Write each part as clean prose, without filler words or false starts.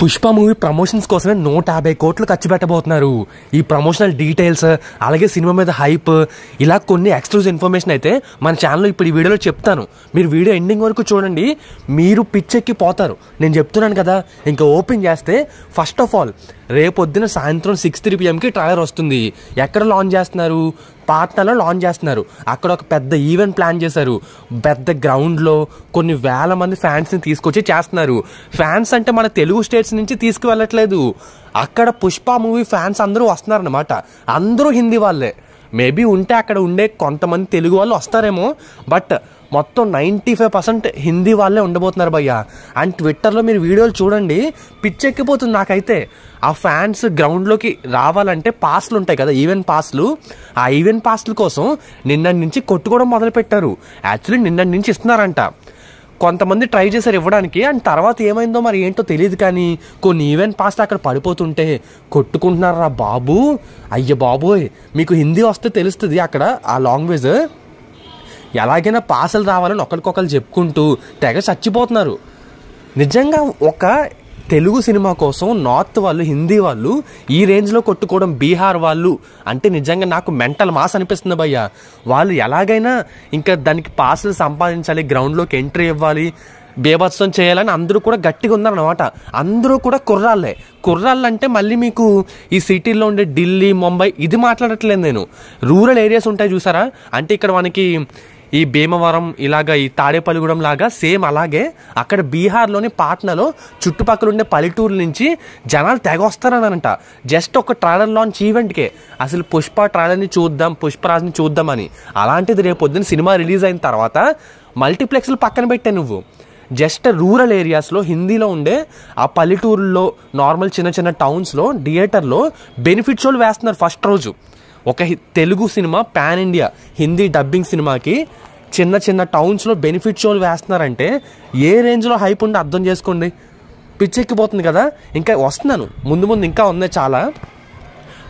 Pushpa movie promotions కోసమే 150 కోట్లు ఖర్చు పెట్టబోతున్నారు. ఈ ప్రమోషనల్ డీటెయిల్స్ అలాగే సినిమా మీద హైప్ ఇలా కొన్ని ఎక్స్క్లూజివ్ ఇన్ఫర్మేషన్ అయితే మన ఛానల్లో ఇప్పుడు ఈ వీడియోలో చెప్తాను. మీరు వీడియో ఎండింగ్ వరకు చూడండి, మీరు పిచ్చెక్కి పోతారు. నేను చెప్తున్నాను కదా. ఇంకా ఓపెన్ చేస్తే ఫస్ట్ ఆఫ్ ఆల్ రేపొద్దున సాయంత్రం 6:30 PM ట్రైలర్ వస్తుంది. ఎక్కడ లాంచ్ చేస్తున్నారు? పాట్నాలో లాంచ్ చేస్తున్నారు. అక్కడ ఒక పెద్ద ఈవెంట్ ప్లాన్ చేశారు. పెద్ద గ్రౌండ్లో కొన్ని వేల మంది ఫ్యాన్స్ని తీసుకొచ్చి చేస్తున్నారు. ఫ్యాన్స్ అంటే మన తెలుగు స్టేట్స్ నుంచి తీసుకువెళ్ళట్లేదు. అక్కడ పుష్ప మూవీ ఫ్యాన్స్ అందరూ వస్తున్నారన్నమాట. అందరూ హిందీ వాళ్ళే. మేబీ ఉంటే అక్కడ ఉండే కొంతమంది తెలుగు వాళ్ళు వస్తారేమో, బట్ మొత్తం 95% హిందీ వాళ్ళే ఉండబోతున్నారు భయ్య. అండ్ ట్విట్టర్లో మీరు వీడియోలు చూడండి, పిచ్చెక్కిపోతుంది నాకైతే. ఆ ఫ్యాన్స్ గ్రౌండ్లోకి రావాలంటే పాస్లు ఉంటాయి కదా, ఈవెంట్ పాస్లు. ఆ ఈవెంట్ పాస్ల కోసం నిన్నటి నుంచి కొట్టుకోవడం మొదలుపెట్టారు. యాక్చువల్లీ నిన్నటి నుంచి ఇస్తున్నారంట. కొంతమంది ట్రై చేశారు ఇవ్వడానికి, అండ్ తర్వాత ఏమైందో మరి ఏంటో తెలియదు. కానీ కొన్ని ఈవెంట్ పాస్ట్ అక్కడ పడిపోతుంటే కొట్టుకుంటున్నారా బాబు. అయ్య బాబోయ్, మీకు హిందీ వస్తే తెలుస్తుంది అక్కడ ఆ లాంగ్వేజ్. ఎలాగైనా పాసలు రావాలని ఒకరికొకరు చెప్పుకుంటూ తెగ చచ్చిపోతున్నారు. నిజంగా ఒక తెలుగు సినిమా కోసం నార్త్ వాళ్ళు, హిందీ వాళ్ళు ఈ రేంజ్లో కొట్టుకోవడం, బీహార్ వాళ్ళు అంటే నిజంగా నాకు మెంటల్ మాస్ అనిపిస్తుంది భయ్య. వాళ్ళు ఎలాగైనా ఇంకా దానికి పాసులు సంపాదించాలి, గ్రౌండ్లోకి ఎంట్రీ ఇవ్వాలి, బేభత్సం చేయాలని అందరూ కూడా గట్టిగా ఉన్నారన్నమాట. అందరూ కూడా కుర్రాళ్ళు అంటే మళ్ళీ మీకు ఈ సిటీలో ఉండే ఢిల్లీ, ముంబై ఇది మాట్లాడట్లేదు నేను. రూరల్ ఏరియాస్ ఉంటాయి చూసారా, అంటే ఇక్కడ మనకి ఈ భీమవరం ఇలాగా, ఈ తాడేపల్లిగూడెం లాగా సేమ్ అలాగే అక్కడ బీహార్లోని పాట్నాలో చుట్టుపక్కల ఉండే పల్లెటూరు నుంచి జనాలు తెగ వస్తారనంట. జస్ట్ ఒక ట్రైలర్ లాంచ్ ఈవెంట్కే అసలు పుష్ప ట్రైలర్ని చూద్దాం, పుష్పరాజ్ని చూద్దామని. అలాంటిది రేపొద్దున సినిమా రిలీజ్ అయిన తర్వాత మల్టీప్లెక్స్లు పక్కన పెట్టే నువ్వు జస్ట్ రూరల్ ఏరియాస్లో హిందీలో ఉండే ఆ పల్లెటూరుల్లో నార్మల్ చిన్న చిన్న టౌన్స్లో థియేటర్లో బెనిఫిట్ షోలు వేస్తున్నారు. ఫస్ట్ రోజు ఒక Telugu cinema pan India Hindi dubbing సినిమాకి చిన్న చిన్న టౌన్స్లో బెనిఫిట్ షోలు వేస్తున్నారంటే ఏ రేంజ్లో హైప్ ఉండి అర్థం చేసుకోండి. పిచ్చెక్కిపోతుంది కదా. ఇంకా వస్తున్నాను ముందు ముందు ఇంకా ఉన్నాయి చాలా.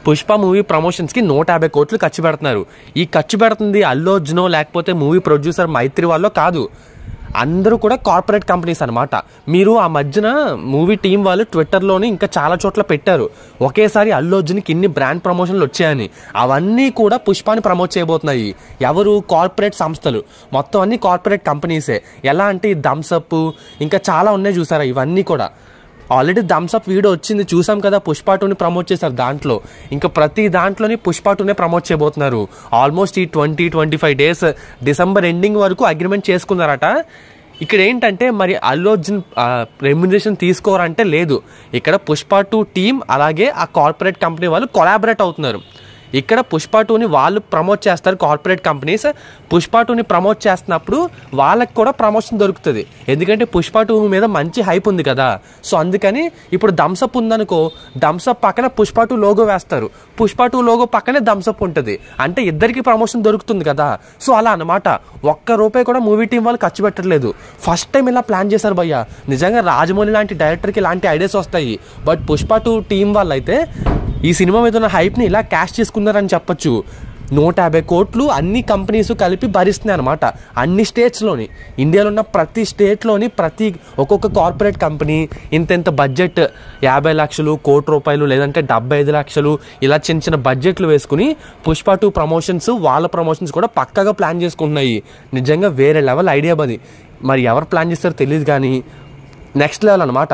పుష్ప మూవీ ప్రమోషన్స్కి 150 కోట్లు ఖర్చు పెడుతున్నారు. ఈ ఖర్చు పెడుతుంది అల్లు అర్జునో లేకపోతే మూవీ ప్రొడ్యూసర్ మైత్రి వాళ్ళో కాదు, అందరూ కూడా కార్పొరేట్ కంపెనీస్ అనమాట. మీరు ఆ మధ్యన మూవీ టీం వాళ్ళు ట్విట్టర్లోని ఇంకా చాలా చోట్ల పెట్టారు ఒకేసారి అల్లు అర్జున్కి ఇన్ని బ్రాండ్ ప్రమోషన్లు వచ్చాయని. అవన్నీ కూడా పుష్పాని ప్రమోట్ చేయబోతున్నాయి. ఎవరు? కార్పొరేట్ సంస్థలు. మొత్తం అన్ని కార్పొరేట్ కంపెనీసే. ఎలా అంటే ఈ థమ్స్అప్ ఇంకా చాలా ఉన్నాయి చూసారా, ఇవన్నీ కూడా. ఆల్రెడీ థమ్స్అప్ వీడియో వచ్చింది చూసాం కదా, పుష్ప 2ని ప్రమోట్ చేశారు దాంట్లో. ఇంకా ప్రతి దాంట్లోని పుష్ప 2నే ప్రమోట్ చేయబోతున్నారు. ఆల్మోస్ట్ ఈ 20-25 డేస్ డిసెంబర్ ఎండింగ్ వరకు అగ్రిమెంట్ చేసుకున్నారట. ఇక్కడ ఏంటంటే మరి అల్లు అర్జున్ రెమ్యునరేషన్ తీసుకోరంటే లేదు. ఇక్కడ పుష్ప 2 టీం అలాగే ఆ కార్పొరేట్ కంపెనీ వాళ్ళు కొలాబరేట్ అవుతున్నారు. ఇక్కడ పుష్ప 2ని వాళ్ళు ప్రమోట్ చేస్తారు కార్పొరేట్ కంపెనీస్. పుష్ప 2ని ప్రమోట్ చేస్తున్నప్పుడు వాళ్ళకి కూడా ప్రమోషన్ దొరుకుతుంది. ఎందుకంటే పుష్ప 2 మీద మంచి హైప్ ఉంది కదా. సో అందుకని ఇప్పుడు థమ్స్అప్ ఉందనుకో, థమ్స్అప్ పక్కన పుష్ప 2 లోగో వేస్తారు, పుష్ప 2 లోగో పక్కనే థమ్స్అప్ ఉంటుంది. అంటే ఇద్దరికి ప్రమోషన్ దొరుకుతుంది కదా. సో అలా అనమాట. ₹1 కూడా మూవీ టీం వాళ్ళు ఖర్చు పెట్టట్లేదు. ఫస్ట్ టైం ఇలా ప్లాన్ చేశారు భయ్య. నిజంగా రాజమౌళి లాంటి డైరెక్టర్కి ఇలాంటి ఐడియాస్ వస్తాయి. బట్ పుష్ప 2 టీం వాళ్ళు అయితే ఈ సినిమా మీద ఉన్న హైప్ని ఇలా క్యాష్ చేసుకున్నారని చెప్పొచ్చు. 150 కోట్లు అన్ని కంపెనీస్ కలిపి భరిస్తున్నాయి అనమాట. అన్ని స్టేట్స్లోని, ఇండియాలో ఉన్న ప్రతి స్టేట్లోని ఒక్కొక్క కార్పొరేట్ కంపెనీ ఇంత బడ్జెట్ 50 లక్షలు, ₹1,00,00,000 లేదంటే 75 లక్షలు ఇలా చిన్న చిన్న బడ్జెట్లు వేసుకుని పుష్ప 2 ప్రమోషన్స్, వాళ్ళ ప్రమోషన్స్ కూడా పక్కాగా ప్లాన్ చేసుకుంటున్నాయి. నిజంగా వేరే లెవెల్ ఐడియా అది. మరి ఎవరు ప్లాన్ చేస్తారో తెలియదు కానీ నెక్స్ట్ లెవెల్ అనమాట.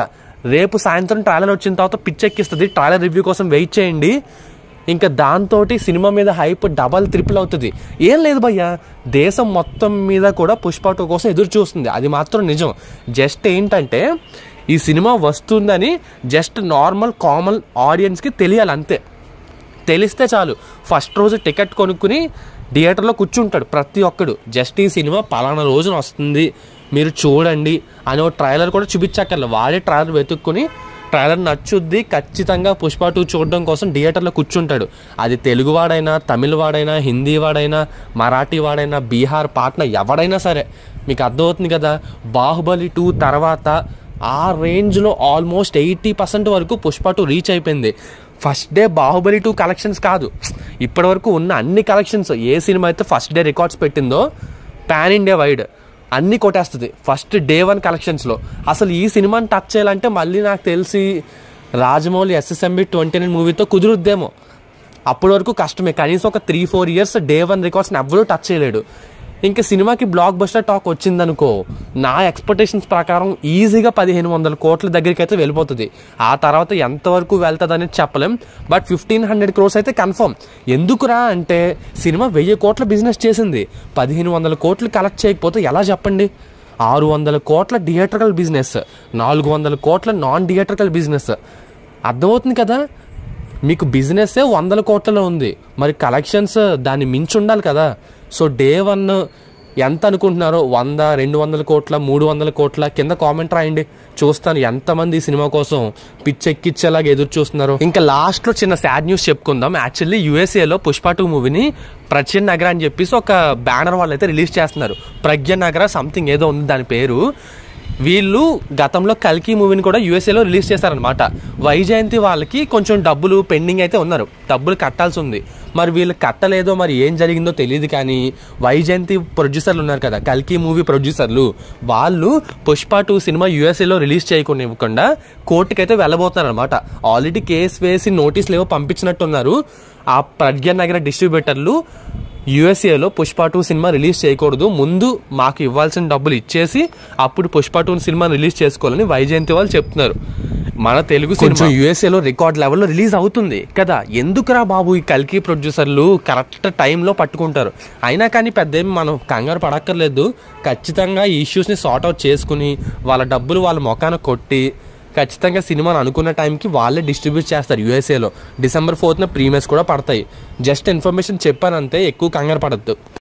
రేపు సాయంత్రం ట్రైలర్ వచ్చిన తర్వాత పిచ్చెక్కిస్తుంది. ట్రైలర్ రివ్యూ కోసం వెయిట్ చేయండి. ఇంకా దాంతో సినిమా మీద హైప్ డబల్ ట్రిపుల్ అవుతుంది. ఏం లేదు భయ్య, దేశం మొత్తం మీద కూడా పుష్ప 2 కోసం ఎదురు చూస్తుంది. అది మాత్రం నిజం. జస్ట్ ఏంటంటే ఈ సినిమా వస్తుందని జస్ట్ నార్మల్ కామన్ ఆడియన్స్కి తెలియాలి అంతే. తెలిస్తే చాలు. ఫస్ట్ రోజు టికెట్ కొనుక్కుని థియేటర్లో కూర్చుంటాడు ప్రతి ఒక్కడు. జస్ట్ ఈ సినిమా పలానా రోజున వస్తుంది మీరు చూడండి అని ఒక ట్రైలర్ కూడా చూపించక్కర్లే. వాడే ట్రైలర్ వెతుక్కుని ట్రైలర్ నచ్చుద్ది ఖచ్చితంగా పుష్ప 2 చూడడం కోసం థియేటర్లో కూర్చుంటాడు. అది తెలుగు వాడైనా, తమిళ వాడైనా, హిందీ వాడైనా, మరాఠీ వాడైనా, బీహార్, పాట్నా ఎవడైనా సరే. మీకు అర్థమవుతుంది కదా. బాహుబలి 2 తర్వాత ఆ రేంజ్లో ఆల్మోస్ట్ 80% వరకు పుష్ప 2 రీచ్ అయిపోయింది. ఫస్ట్ డే బాహుబలి 2 కలెక్షన్స్ కాదు, ఇప్పటి వరకు ఉన్న అన్ని కలెక్షన్స్ ఏ సినిమా అయితే ఫస్ట్ డే రికార్డ్స్ పెట్టిందో పాన్ ఇండియా వైడ్ అన్నీ కొట్టేస్తుంది ఫస్ట్ డే 1 కలెక్షన్స్లో. అసలు ఈ సినిమాని టచ్ చేయాలంటే మళ్ళీ నాకు తెలిసి రాజమౌళి SSMB 29 మూవీతో కుదురుద్దేమో. అప్పటి వరకు కష్టమే. కనీసం ఒక 3-4 ఇయర్స్ డే 1 రికార్డ్స్ని ఎవ్వరూ టచ్ చేయలేడు. ఇంకా సినిమాకి బ్లాక్ బస్టర్ టాక్ వచ్చిందనుకో, నా ఎక్స్పెక్టేషన్స్ ప్రకారం ఈజీగా 1500 కోట్ల దగ్గరికి అయితే వెళ్ళిపోతుంది. ఆ తర్వాత ఎంతవరకు వెళ్తుంది అనేది చెప్పలేం. బట్ 1500 crores అయితే కన్ఫర్మ్. ఎందుకురా అంటే సినిమా 1000 కోట్ల బిజినెస్ చేసింది, 1500 కోట్లు కలెక్ట్ చేయకపోతే ఎలా చెప్పండి? 600 కోట్ల థియేట్రికల్ బిజినెస్, 400 కోట్ల నాన్ థియేట్రికల్ బిజినెస్. అర్థమవుతుంది కదా, మీకు బిజినెస్ 100 కోట్లలో ఉంది, మరి కలెక్షన్స్ దాన్ని మించి ఉండాలి కదా. సో డే 1 ఎంత అనుకుంటున్నారో, 100, 200 కోట్ల, 300 కోట్ల? కింద కామెంట్ రాయండి, చూస్తాను ఎంతమంది ఈ సినిమా కోసం పిచ్చెక్కిచ్చేలాగా ఎదురు చూస్తున్నారు. ఇంకా లాస్ట్లో చిన్న సాడ్ న్యూస్ చెప్పుకుందాం. యాక్చువల్లీ USA పుష్ప 2 మూవీని ప్రజ్ఞ నగర అని చెప్పేసి ఒక బ్యానర్ వాళ్ళు అయితే రిలీజ్ చేస్తున్నారు. ప్రజ్ఞ నగర సంథింగ్ ఏదో ఉంది దాని పేరు. వీళ్ళు గతంలో కల్కి మూవీని కూడా USA రిలీజ్ చేశారనమాట. వైజయంతి వాళ్ళకి కొంచెం డబ్బులు పెండింగ్ అయితే ఉన్నారు, డబ్బులు కట్టాల్సి ఉంది. మరి వీళ్ళు కట్టలేదో, మరి ఏం జరిగిందో తెలియదు. కానీ వైజయంతి ప్రొడ్యూసర్లు ఉన్నారు కదా, కల్కి మూవీ ప్రొడ్యూసర్లు, వాళ్ళు పుష్ప 2 సినిమా USA రిలీజ్ చేయకుండా ఇవ్వకుండా కోర్టుకైతే వెళ్ళబోతున్నారు అనమాట. ఆల్రెడీ కేసు వేసి నోటీసులు ఏవో పంపించినట్టున్నారు. ఆ ప్రజ్ఞ నగర డిస్ట్రిబ్యూటర్లు USA పుష్ప 2 సినిమా రిలీజ్ చేయకూడదు, ముందు మాకు ఇవ్వాల్సిన డబ్బులు ఇచ్చేసి అప్పుడు పుష్ప 2 సినిమా రిలీజ్ చేసుకోవాలని వైజయంతి వాళ్ళు చెప్తున్నారు. మన తెలుగు సినిమా USA రికార్డ్ లెవెల్లో రిలీజ్ అవుతుంది కదా. ఎందుకురా బాబు ఈ కల్కి ప్రొడ్యూసర్లు కరెక్ట్ టైంలో పట్టుకుంటారు. అయినా కానీ పెద్ద మనం కంగారు పడక్కర్లేదు. ఖచ్చితంగా ఈ ఇష్యూస్ని సార్ట్ అవుట్ చేసుకుని వాళ్ళ డబ్బులు వాళ్ళ మొఖాన కొట్టి ఖచ్చితంగా సినిమాను అనుకున్న టైంకి వాళ్ళే డిస్ట్రిబ్యూట్ చేస్తారు. USA December 4th ప్రీమియర్స్ కూడా పడతాయి. జస్ట్ ఇన్ఫర్మేషన్ చెప్పానంతే, ఎక్కువ కంగారు పడద్దు.